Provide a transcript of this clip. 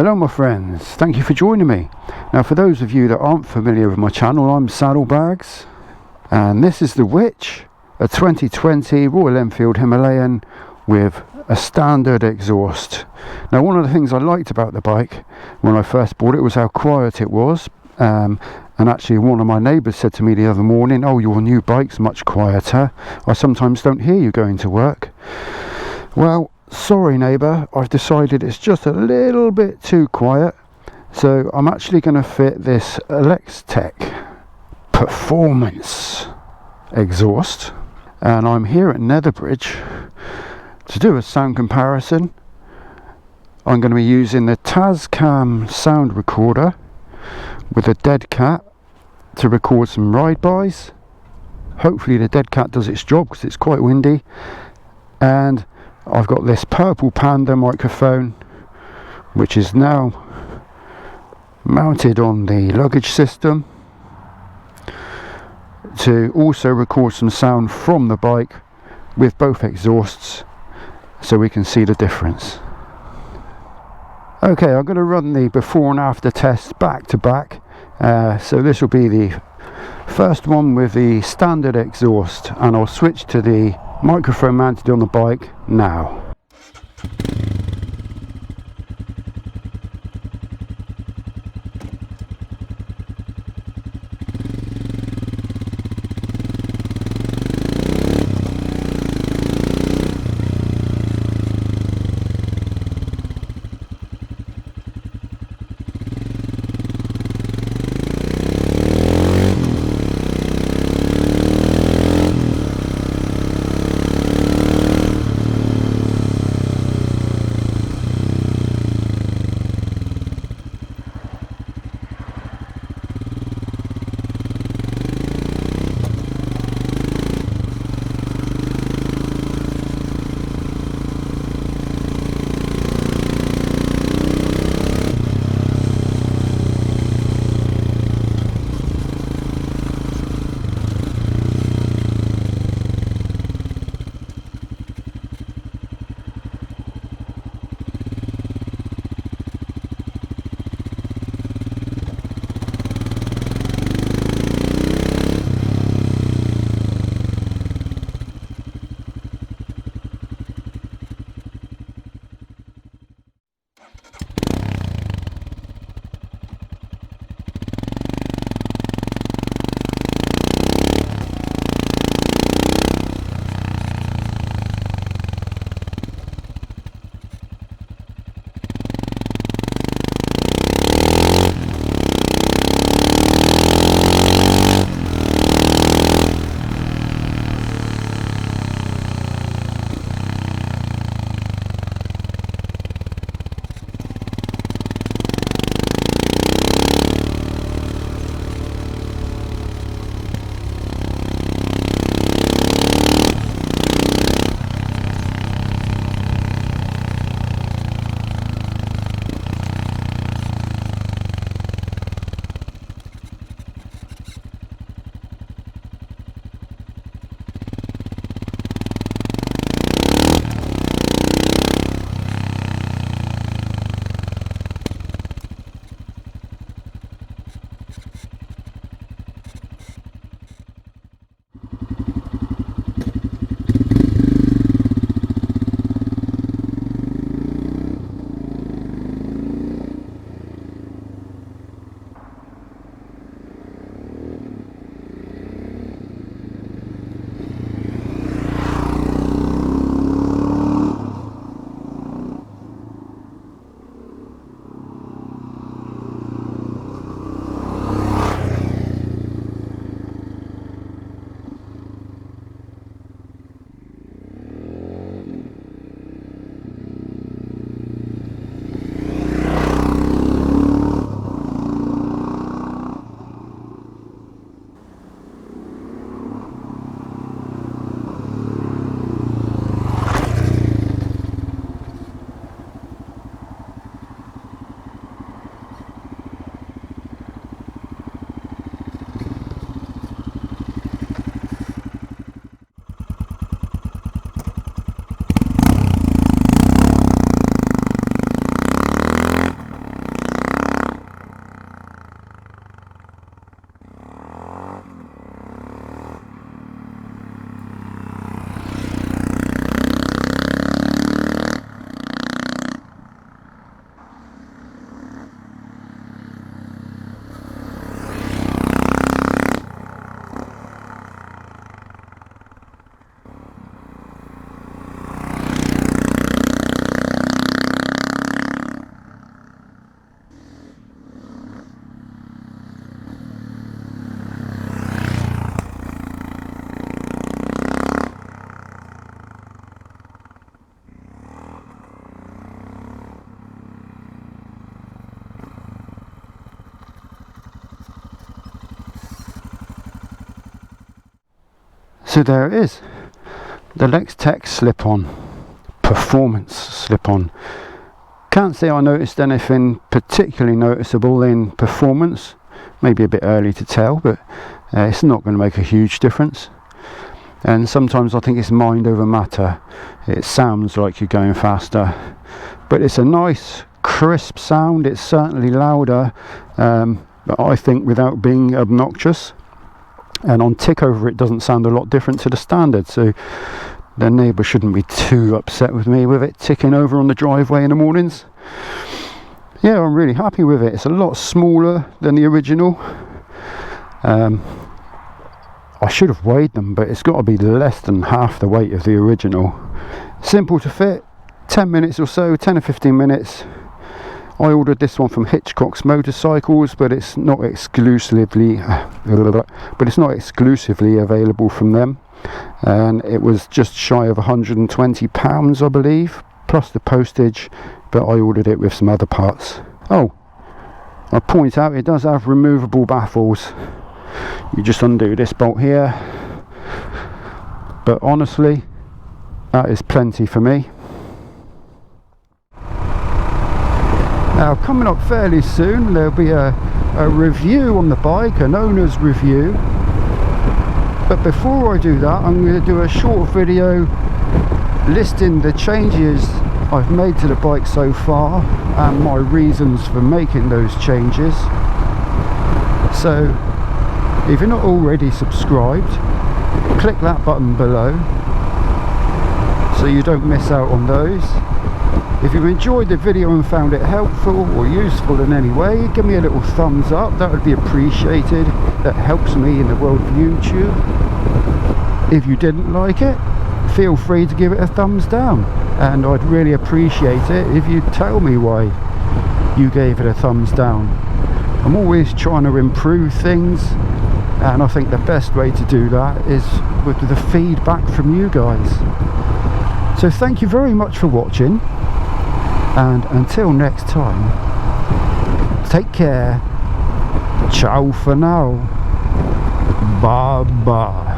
Hello my friends, thank you for joining me. Now for those of you that aren't familiar with my channel, I'm Saddlebags, and this is the Witch, a 2020 Royal Enfield Himalayan with a standard exhaust. Now one of the things I liked about the bike when I first bought it was how quiet it was, and actually one of my neighbours said to me the other morning, "Oh, your new bike's much quieter. I sometimes don't hear you going to work." Well, sorry neighbour, I've decided it's just a little bit too quiet, so I'm actually going to fit this Lextek performance exhaust, and I'm here at Netherbridge to do a sound comparison. I'm going to be using the Tascam sound recorder with a dead cat to record some ride-bys. Hopefully the dead cat does its job because it's quite windy, and I've got this Purple Panda microphone which is now mounted on the luggage system to also record some sound from the bike with both exhausts so we can see the difference. Okay, I'm going to run the before and after test back to back, so this will be the first one with the standard exhaust, and I'll switch to the microphone mounted on the bike now. So there it is, the Lextek slip-on, performance slip-on. Can't say I noticed anything particularly noticeable in performance. Maybe a bit early to tell, but it's not going to make a huge difference. And sometimes I think it's mind over matter. It sounds like you're going faster, but it's a nice crisp sound. It's certainly louder, but I think without being obnoxious. And on tick over it doesn't sound a lot different to the standard, so the neighbour shouldn't be too upset with me with it ticking over on the driveway in the mornings. Yeah, I'm really happy with it. It's a lot smaller than the original. I should have weighed them, but it's got to be less than half the weight of the original. Simple to fit, 10 minutes or so, 10 or 15 minutes. I ordered this one from Hitchcock's Motorcycles, but it's not exclusively available from them. And it was just shy of £120, I believe, plus the postage, but I ordered it with some other parts. Oh, I point out it does have removable baffles. You just undo this bolt here, but honestly that is plenty for me. Now, coming up fairly soon there'll be a review on the bike, an owner's review. But before I do that, I'm going to do a short video listing the changes I've made to the bike so far and my reasons for making those changes. So if you're not already subscribed, click that button below so you don't miss out on those. If you've enjoyed the video and found it helpful or useful in any way, give me a little thumbs up, that would be appreciated. That helps me in the world of YouTube. If you didn't like it, feel free to give it a thumbs down, and I'd really appreciate it if you tell me why you gave it a thumbs down. I'm always trying to improve things, and I think the best way to do that is with the feedback from you guys. So thank you very much for watching, and until next time, take care. Ciao for now. Bye bye.